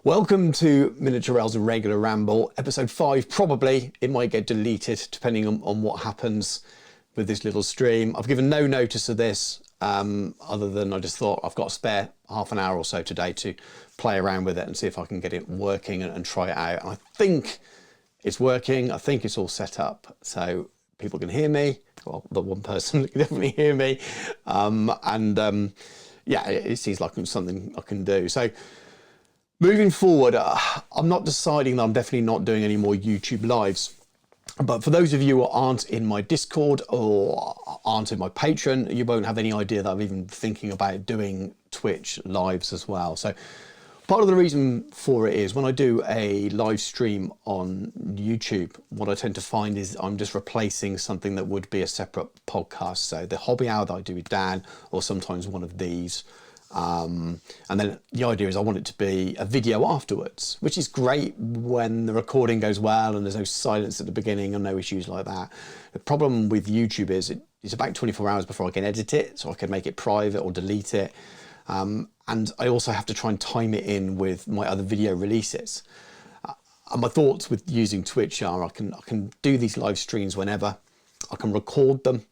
Welcome to Miniature Realms Irregular Ramble, episode 5. Probably it might get deleted depending on what happens with this little stream. I've given no notice of this other than I just thought I've got a spare half an hour or so today to play around with it and see if I can get it working and try it out. And I think it's working. I think it's all set up so people can hear me. Well, the one person can definitely hear me. Yeah, it seems like something I can do. So moving forward, I'm not deciding that I'm definitely not doing any more YouTube lives. But for those of you who aren't in my Discord or aren't in my Patreon, you won't have any idea that I'm even thinking about doing Twitch lives as well. So part of the reason for it is when I do a live stream on YouTube, what I tend to find is I'm just replacing something that would be a separate podcast. So the hobby hour that I do with Dan, or sometimes one of these. And then the idea is I want it to be a video afterwards, which is great when the recording goes well and there's no silence at the beginning and no issues like that. The problem with YouTube is it's about 24 hours before I can edit it, so I can make it private or delete it. And I also have to try and time it in with my other video releases. And my thoughts with using Twitch are I can do these live streams whenever, I can record them,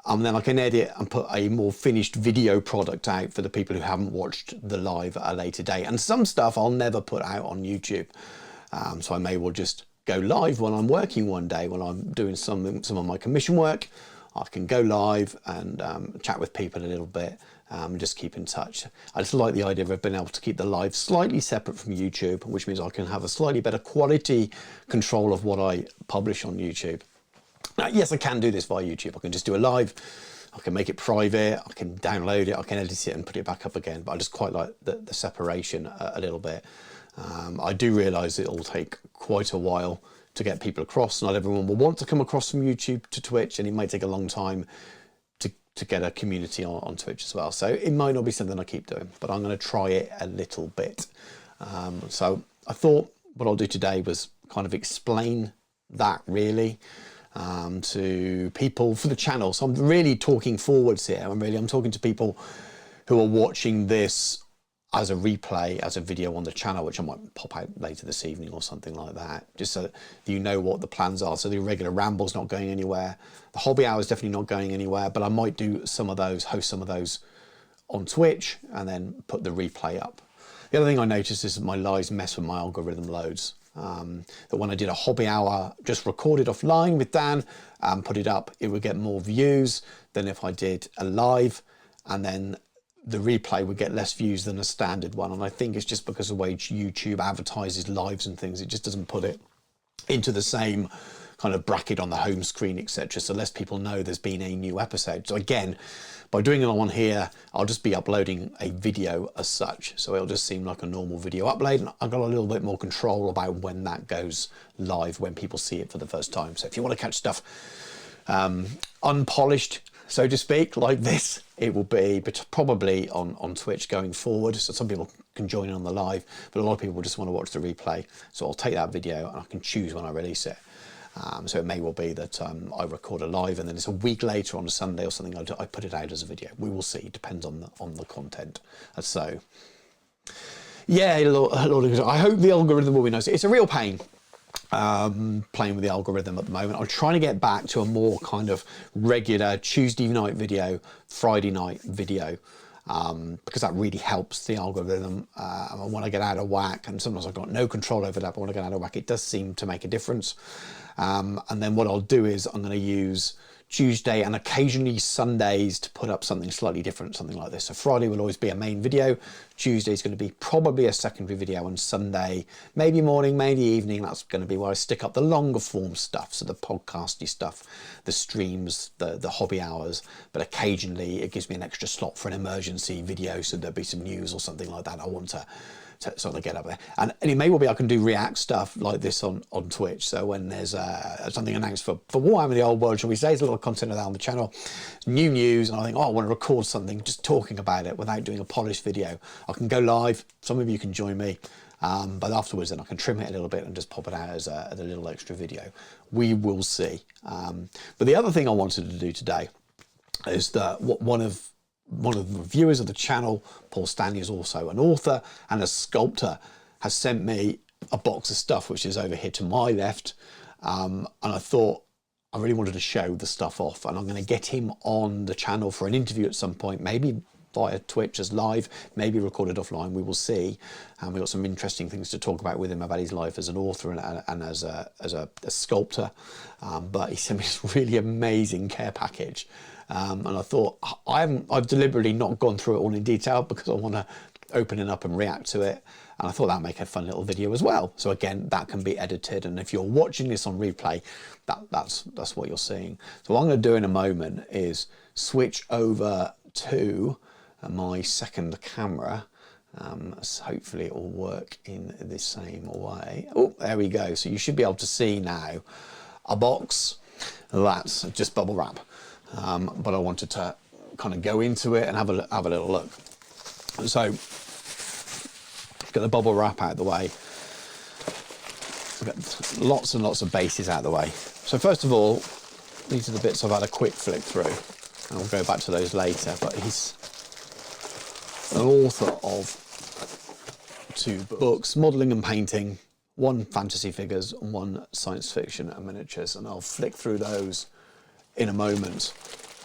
and then I can edit and put a more finished video product out for the people who haven't watched the live at a later date. And some stuff I'll never put out on YouTube. So I may well just go live when I'm working one day, when I'm doing some of my commission work. I can go live and chat with people a little bit and just keep in touch. I just like the idea of being able to keep the live slightly separate from YouTube, which means I can have a slightly better quality control of what I publish on YouTube. Now, yes, I can do this via YouTube. I can just do a live, I can make it private, I can download it, I can edit it and put it back up again. But I just quite like the separation a little bit. I do realise it'll take quite a while to get people across. Not everyone will want to come across from YouTube to Twitch, and it might take a long time to get a community on Twitch as well. So it might not be something I keep doing, but I'm going to try it a little bit. So I thought what I'll do today was kind of explain that really to people for the channel. So I'm really talking forwards here. I'm talking to people who are watching this as a replay, as a video on the channel, which I might pop out later this evening or something like that, just so that you know what the plans are. So the Irregular Ramble's not going anywhere. The hobby hour is definitely not going anywhere, but I might do some of those, host some of those on Twitch and then put the replay up. The other thing I noticed is that my lives mess with my algorithm loads. That when I did a hobby hour, just recorded offline with Dan and put it up, it would get more views than if I did a live, and then the replay would get less views than a standard one. And I think it's just because of the way YouTube advertises lives and things, it just doesn't put it into the same kind of bracket on the home screen, etc. So less people know there's been a new episode. So again, by doing it on here, I'll just be uploading a video as such. So it'll just seem like a normal video upload. And I've got a little bit more control about when that goes live, when people see it for the first time. So if you want to catch stuff unpolished, so to speak, like this, it will be probably on Twitch going forward. So some people can join on the live, but a lot of people just want to watch the replay. So I'll take that video and I can choose when I release it. So it may well be that I record a live and then it's a week later on a Sunday or something, I put it out as a video. We will see, depends on the content. So yeah, I hope the algorithm will be nice. It's a real pain playing with the algorithm at the moment. I'm trying to get back to a more kind of regular Tuesday night video, Friday night video, because that really helps the algorithm. When I get out of whack, and sometimes I've got no control over that, but when I get out of whack, it does seem to make a difference. And then what I'll do is I'm going to use Tuesday and occasionally Sundays to put up something slightly different, something like this. So Friday will always be a main video, Tuesday is going to be probably a secondary video, and Sunday, maybe morning, maybe evening, that's going to be where I stick up the longer form stuff, so the podcasty stuff, the streams, the hobby hours, but occasionally it gives me an extra slot for an emergency video, so there'll be some news or something like that I want to sort of get up there. And it may well be I can do react stuff like this on Twitch. So when there's something announced for Warhammer the Old World, shall we say, there's a lot of content of that on the channel, new news, and I think, oh, I want to record something just talking about it without doing a polished video. I can go live, some of you can join me, but afterwards then I can trim it a little bit and just pop it out as a little extra video. We will see. But the other thing I wanted to do today is that one of the viewers of the channel, Paul Stanley, is also an author and a sculptor, has sent me a box of stuff, which is over here to my left. And I thought I really wanted to show the stuff off, and I'm going to get him on the channel for an interview at some point, maybe via Twitch as live, maybe recorded offline, we will see. And we've got some interesting things to talk about with him about his life as an author and as a sculptor. But he sent me this really amazing care package. And I thought, I've deliberately not gone through it all in detail because I want to open it up and react to it. And I thought that'd make a fun little video as well. So again, that can be edited. And if you're watching this on replay, that's what you're seeing. So what I'm going to do in a moment is switch over to my second camera. So hopefully it will work in the same way. Oh, there we go. So you should be able to see now a box that's just bubble wrap. But I wanted to kind of go into it and have a little look. So get the bubble wrap out of the way. We've got lots and lots of bases out of the way. So first of all, these are the bits I've had a quick flick through, and we'll go back to those later. But he's an author of 2 books, modelling and painting, 1 fantasy figures and 1 science fiction and miniatures, and I'll flick through those in a moment.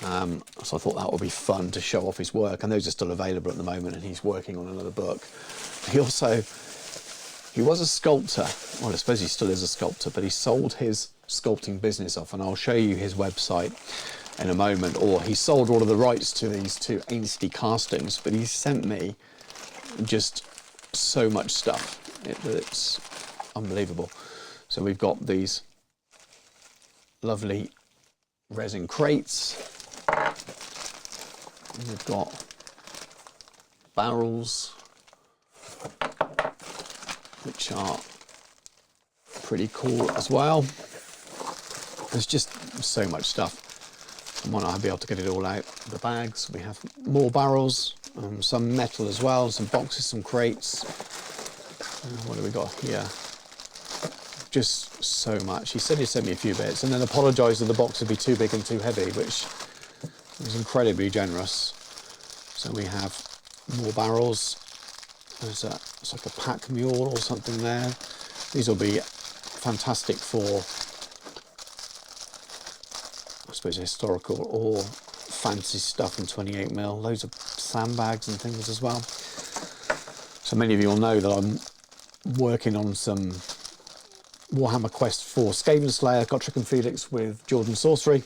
So I thought that would be fun to show off his work, and those are still available at the moment, and he's working on another book. He was a sculptor. Well, I suppose he still is a sculptor, but he sold his sculpting business off, and I'll show you his website in a moment. Or he sold all of the rights to these 2 Ainsley castings, but he sent me just so much stuff. It's unbelievable. So we've got these lovely resin crates. We've got barrels, which are pretty cool as well. There's just so much stuff. I might not be able to get it all out of the bags. We have more barrels, some metal as well, some boxes, some crates. What do we got here? Just so much. He said he sent me a few bits and then apologised that the box would be too big and too heavy, which was incredibly generous. So we have more barrels. It's like a pack mule or something there. These will be fantastic for, I suppose, historical or fantasy stuff in 28mm. Loads of sandbags and things as well. So many of you will know that I'm working on some Warhammer Quest for Skaven Slayer, Gotrek and Felix with Jordan Sorcery.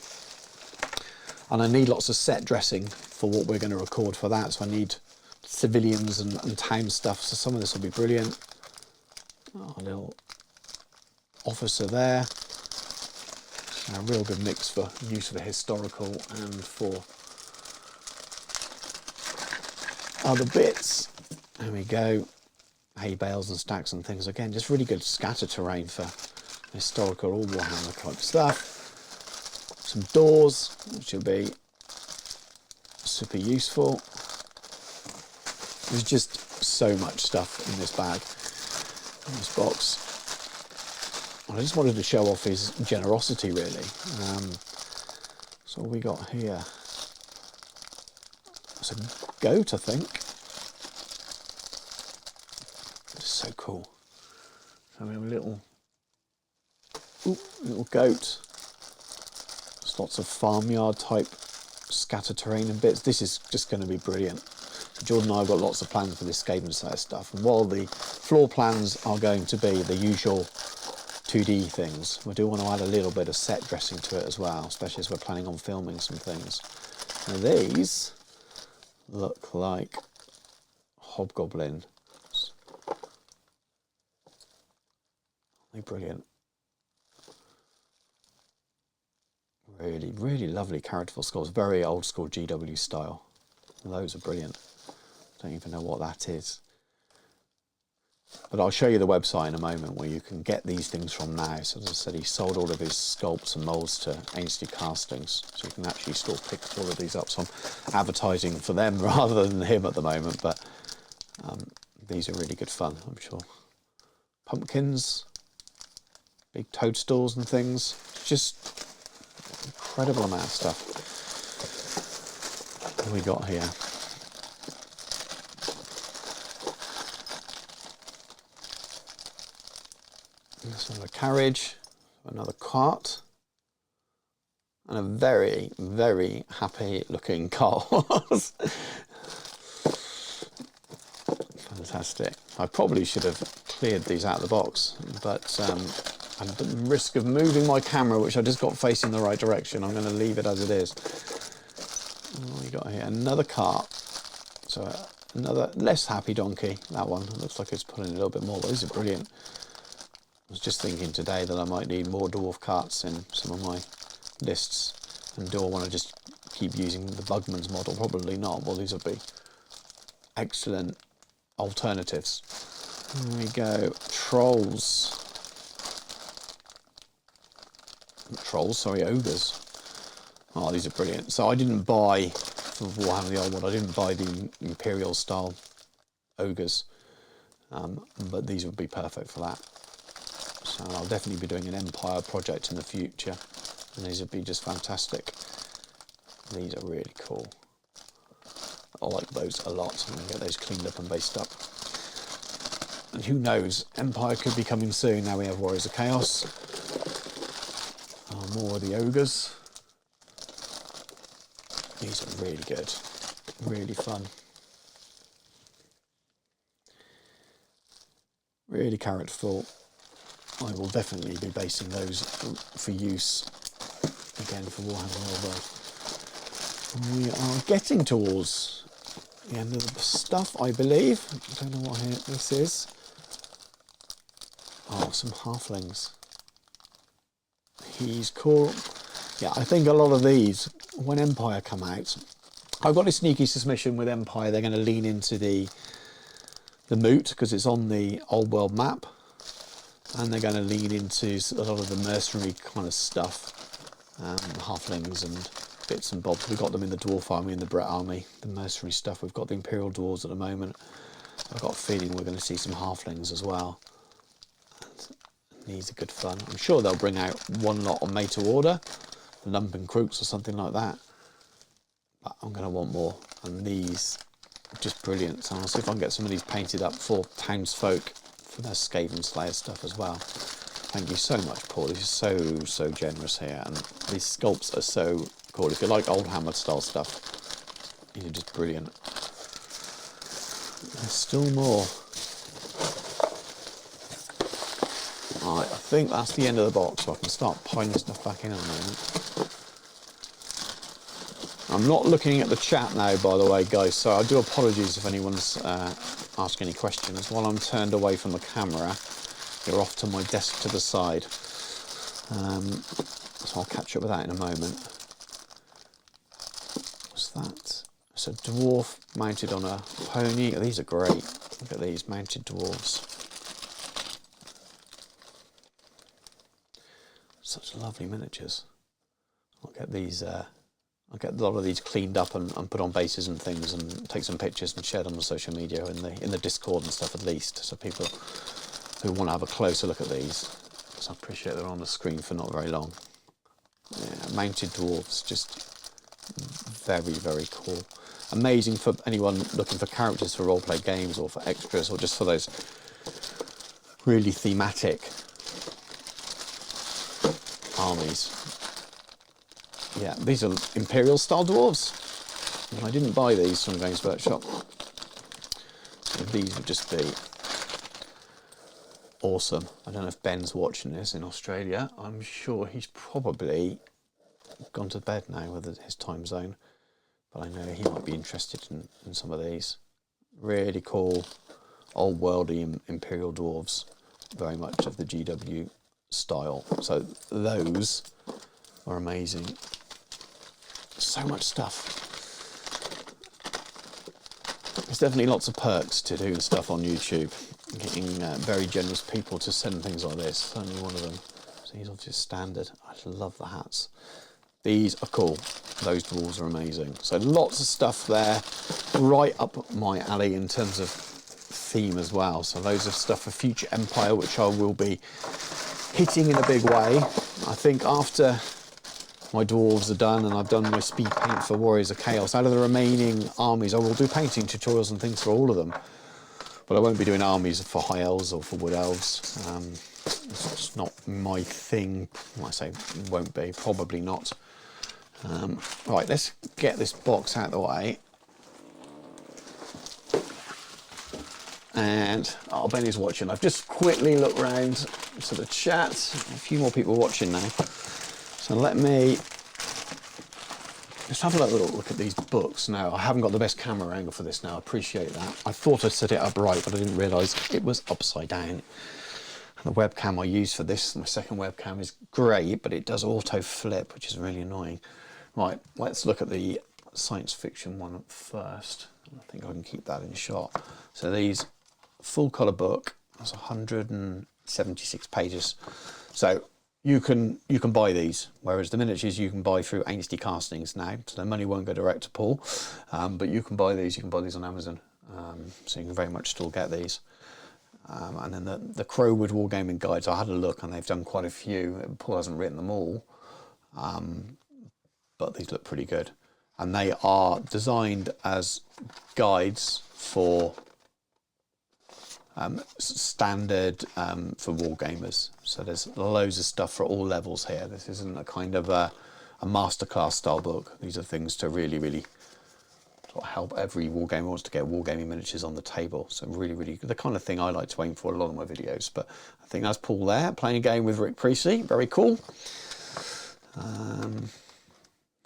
And I need lots of set dressing for what we're going to record for that. So I need civilians and town stuff. So some of this will be brilliant. Oh, a little officer there. A real good mix for use for historical and for other bits. There we go. Hay bales and stacks and things. Again, just really good scatter terrain for historical or Warhammer type stuff. Some doors, which will be super useful. There's just so much stuff in this bag, in this box. I just wanted to show off his generosity, really. So what we got here? It's a goat, I think. It's so cool. So we have a little goat. There's lots of farmyard type scatter terrain and bits. This is just going to be brilliant. So Jordan and I have got lots of plans for this Skaven Slayer stuff. And while the floor plans are going to be the usual 2D things, we do want to add a little bit of set dressing to it as well, especially as we're planning on filming some things. Now these look like hobgoblin. They're brilliant. Really, really lovely characterful skulls. Very old school GW style. Those are brilliant. Don't even know what that is. But I'll show you the website in a moment where you can get these things from now. So as I said, he sold all of his sculpts and moulds to Ainsley Castings. So you can actually still pick all of these up. So I'm advertising for them rather than him at the moment. But these are really good fun, I'm sure. Pumpkins, big toadstools and things. Just incredible amount of stuff. What have we got here? This one, a carriage, another cart, and a very, very happy looking car horse. Fantastic. I probably should have cleared these out of the box, but at the risk of moving my camera, which I just got facing the right direction, I'm going to leave it as it is. What we got here? Another cart. So another less happy donkey. That one looks like it's pulling a little bit more, but these are brilliant. I was just thinking today that I might need more dwarf carts in some of my lists. And do I want to just keep using the Bugman's model? Probably not. Well, these would be excellent alternatives. There we go. Trolls. Ogres. Oh, these are brilliant. So I didn't buy, for Warhammer the old one, I didn't buy the Imperial style ogres. But these would be perfect for that. So I'll definitely be doing an Empire project in the future. And these would be just fantastic. These are really cool. I like those a lot. I'm going to get those cleaned up and based up. And who knows, Empire could be coming soon. Now we have Warriors of Chaos. More of the ogres. These are really good. Really fun. Really characterful. I will definitely be basing those for use again for Warhammer World. We are getting towards the end of the stuff, I believe. I don't know what this is. Oh, some halflings. He's cool. Yeah, I think a lot of these, when Empire come out, I've got a sneaky suspicion with Empire they're going to lean into the moot because it's on the old world map. And they're going to lean into a lot of the mercenary kind of stuff, halflings and bits and bobs. We've got them in the dwarf army and the Brett army, the mercenary stuff. We've got the Imperial dwarves at the moment. I've got a feeling we're going to see some halflings as well. And these are good fun. I'm sure they'll bring out one lot on made to order, the Lumpen Crooks or something like that. But I'm going to want more. And these are just brilliant. So I'll see if I can get some of these painted up for townsfolk. For their Skaven Slayer stuff as well. Thank you so much, Paul. This is so generous here, and these sculpts are so cool. If you like old hammer style stuff, these are just brilliant. There's still more. Alright, I think that's the end of the box, so I can start piling stuff back in a moment. I'm not looking at the chat now, by the way, guys, so I do apologies if anyone's ask any questions. While I'm turned away from the camera, you're off to my desk to the side. So I'll catch up with that in a moment. What's that? It's a dwarf mounted on a pony. These are great. Look at these mounted dwarves. Such lovely miniatures. I'll get these. I'll get a lot of these cleaned up and put on bases and things, and take some pictures and share them on social media in the Discord and stuff at least, so people who want to have a closer look at these. So I appreciate they're on the screen for not very long. Yeah, mounted dwarves, just very, very cool. Amazing for anyone looking for characters for roleplay games or for extras or just for those really thematic armies. Yeah, these are Imperial style dwarves. I didn't buy these from Games Workshop. So these would just be awesome. I don't know if Ben's watching this in Australia. I'm sure he's probably gone to bed now with his time zone. But I know he might be interested in some of these. Really cool, old worldy Imperial dwarves. Very much of the GW style. So those are amazing. So much stuff. There's definitely lots of perks to doing stuff on YouTube. Getting very generous people to send things like this. Certainly one of them. So these are just standard. I love the hats. These are cool. Those dwarves are amazing. So lots of stuff there. Right up my alley in terms of theme as well. So loads of stuff for future Empire, which I will be hitting in a big way. I think after my dwarves are done and I've done my speed paint for Warriors of Chaos, out of the remaining armies I will do painting tutorials and things for all of them, but I won't be doing armies for high elves or for wood elves. It's just not my thing. Well, I say won't be, probably not. Right, let's get this box out of the way. And Benny's watching. I've just quickly looked around to the chat. A few more people watching now. So let me just have a little look at these books now. I haven't got the best camera angle for this now. I appreciate that. I thought I'd set it up right, but I didn't realise it was upside down. The webcam I use for this, my second webcam, is great, but it does auto flip, which is really annoying. Right, let's look at the science fiction one first. I think I can keep that in shot. So these full colour book, that's 176 pages. So you can buy these, whereas the miniatures you can buy through Ainsty Castings now, so the money won't go direct to Paul. But you can buy these. You can buy these on Amazon, so you can very much still get these. And then the Crowwood Wargaming Guides, I had a look and they've done quite a few. Paul hasn't written them all, but these look pretty good. And they are designed as guides for standard for wargamers. So there's loads of stuff for all levels here. This isn't a kind of a masterclass style book. These are things to really, really help every wargamer who wants to get wargaming miniatures on the table. So really the kind of thing I like to aim for in a lot of my videos. But I think that's Paul there playing a game with Rick Priestley. Very cool.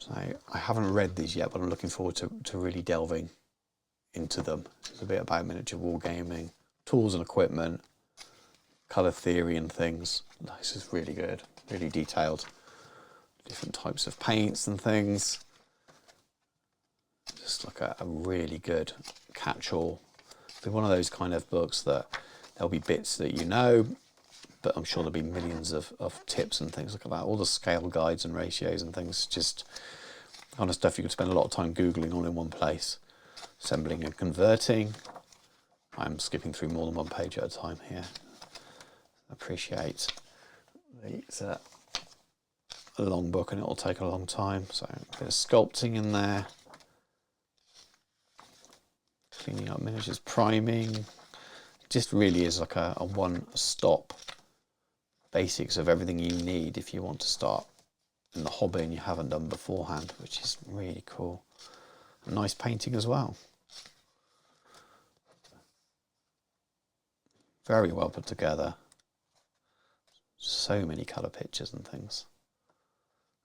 So I haven't read these yet, but I'm looking forward to really delving into them. It's a bit about miniature wargaming, tools and equipment, colour theory and things. This is really good, really detailed. Different types of paints and things. Just like a really good catch-all. It'll be one of those kind of books that there'll be bits that you know, but I'm sure there'll be millions of tips and things. Look at that, all the scale guides and ratios and things, just the kind of stuff you could spend a lot of time Googling all in one place. Assembling and converting. I'm skipping through more than one page at a time here. Appreciate it's a long book and it'll take a long time. So a bit of sculpting in there. Cleaning up miniatures, priming. It just really is like a one-stop basics of everything you need if you want to start in the hobby and you haven't done beforehand, which is really cool. A nice painting as well. Very well put together. So many colour pictures and things.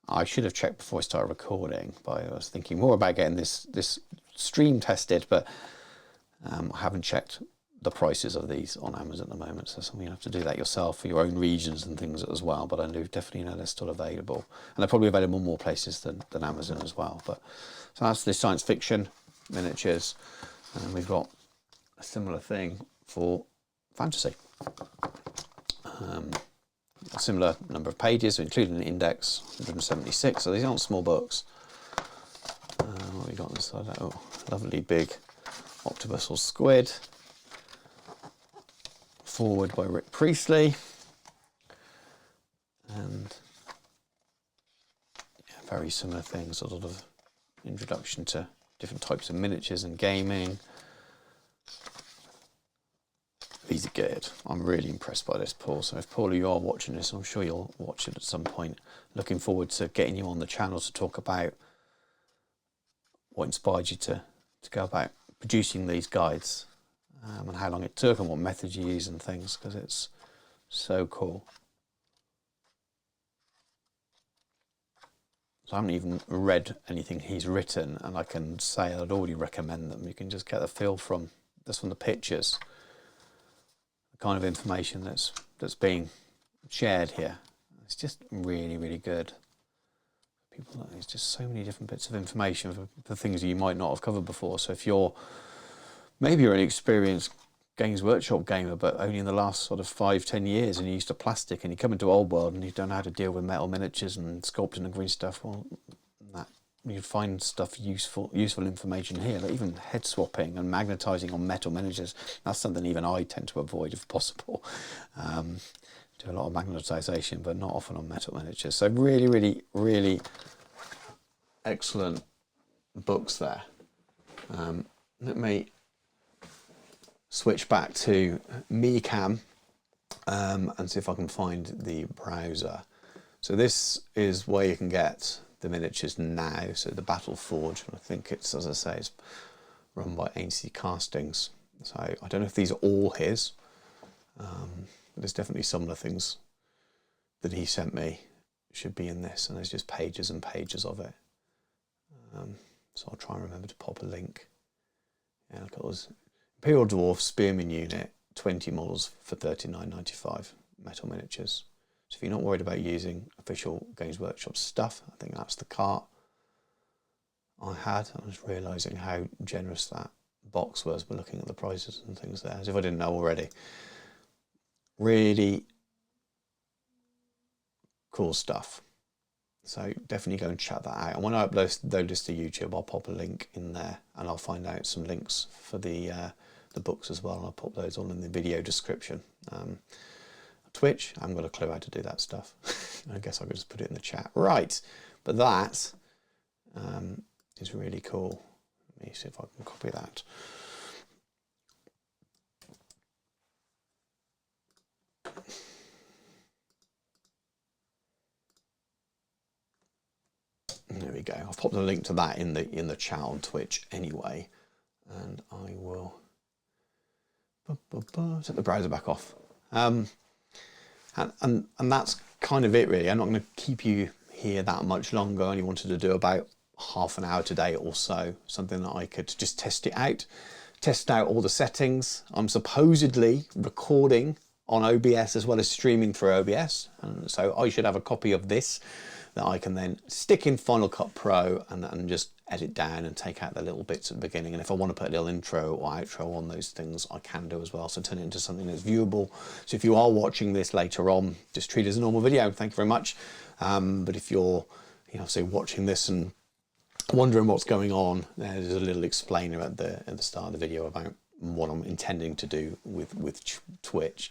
I should have checked before I started recording, but I was thinking more about getting this stream tested, but I haven't checked the prices of these on Amazon at the moment, so something you have to do that yourself for your own regions and things as well. But I do definitely know they're still available, and they're probably available in more places than Amazon as well. But so that's the science fiction miniatures, and we've got a similar thing for fantasy. A similar number of pages, including the index, 176. So these aren't small books. What have we got on this side? Oh, lovely big octopus or squid. Forward by Rick Priestley. And yeah, very similar things, a lot of introduction to different types of miniatures and gaming. These are good. I'm really impressed by this, Paul. So if Paul, you are watching this, I'm sure you'll watch it at some point. Looking forward to getting you on the channel to talk about what inspired you to go about producing these guides, and how long it took and what methods you use and things, because it's so cool. So I haven't even read anything he's written, and I can say I'd already recommend them. You can just get the feel from the pictures, the kind of information that's being shared here. It's just really good. People, there's just so many different bits of information for things that you might not have covered before. So if maybe you're an experienced Games Workshop gamer, but only in the last sort of 5-10 years, and you're used to plastic, and you come into Old World and you don't know how to deal with metal miniatures and sculpting and green stuff, well, you'd find stuff useful information here, like even head swapping and magnetising on metal miniatures. That's something even I tend to avoid if possible. Do a lot of magnetisation, but not often on metal miniatures. So really excellent books there. Let me switch back to me cam and see if I can find the browser. So this is where you can get the miniatures now. So the Battle Forge, I think it's, as I say, it's run by ANC Castings. So I don't know if these are all his. There's definitely some of the things that he sent me should be in this, and there's just pages and pages of it. So I'll try and remember to pop a link. Yeah, look at those. Imperial Dwarf Spearman Unit, 20 models for $39.95, metal miniatures. So if you're not worried about using official Games Workshop stuff, I think that's the cart I had. I was realising how generous that box was by looking at the prices and things there, as if I didn't know already. Really cool stuff. So definitely go and check that out. And when I upload this to YouTube, I'll pop a link in there, and I'll find out some links for the books as well. And I'll pop those all in the video description. Twitch, I haven't got a clue how to do that stuff. I guess I could just put it in the chat. Right, but that is really cool. Let me see if I can copy that. There we go. I've popped a link to that in the chat on Twitch anyway, and I will set the browser back off. And that's kind of it really. I'm not going to keep you here that much longer. I only wanted to do about half an hour today or so, something that I could just test out all the settings. I'm supposedly recording on OBS as well as streaming through OBS, and so I should have a copy of this that I can then stick in Final Cut Pro and just edit down and take out the little bits at the beginning. And if I want to put a little intro or outro on those things, I can do as well. So turn it into something that's viewable. So if you are watching this later on, just treat it as a normal video. Thank you very much. But if you're, say watching this and wondering what's going on, there's a little explainer at the start of the video about what I'm intending to do with Twitch.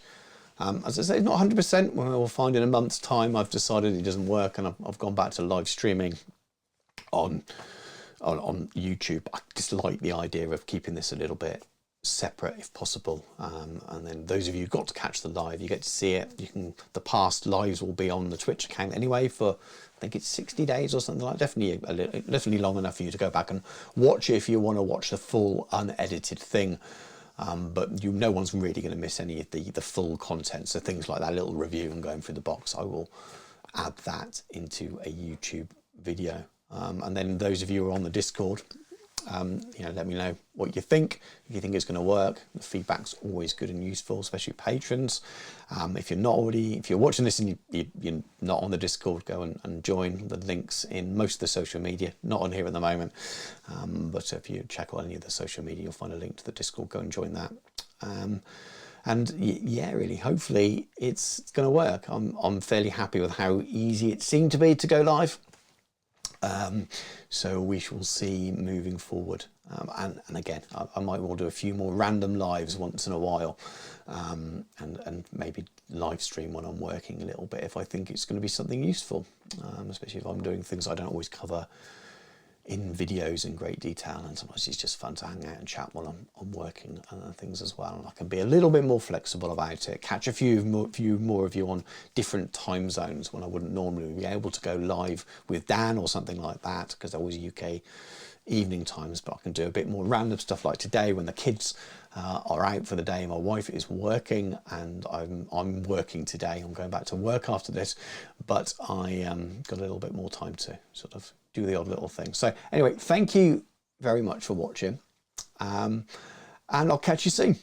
As I say, it's not 100%. We'll find in a month's time I've decided it doesn't work, and I've gone back to live streaming on YouTube. I just like the idea of keeping this a little bit separate if possible, and then those of you who got to catch the live, you get to see it. The past lives will be on the Twitch account anyway for, I think it's 60 days or something like that. Definitely long enough for you to go back and watch it if you want to watch the full unedited thing. But no one's really going to miss any of the full content. So things like that little review and going through the box, I will add that into a YouTube video. And then those of you who are on the Discord, let me know what you think. If you think it's going to work, the feedback's always good and useful, especially patrons. If you're watching this and you're not on the Discord, go and join. The links in most of the social media, not on here at the moment, but if you check out any of the social media, you'll find a link to the Discord. Go and join that. And yeah, really, hopefully it's going to work. I'm fairly happy with how easy it seemed to be to go live. So we shall see moving forward. And again, I might well do a few more random lives once in a while, and maybe live stream when I'm working a little bit if I think it's going to be something useful, especially if I'm doing things I don't always cover in videos in great detail, and sometimes it's just fun to hang out and chat while I'm working and things as well. And I can be a little bit more flexible about it, catch a few more of you on different time zones when I wouldn't normally be able to go live with Dan or something like that, because they're always UK evening times. But I can do a bit more random stuff like today when the kids are out for the day. My wife is working and I'm working today. I'm going back to work after this, but I got a little bit more time to sort of do the odd little thing. So anyway, thank you very much for watching, and I'll catch you soon.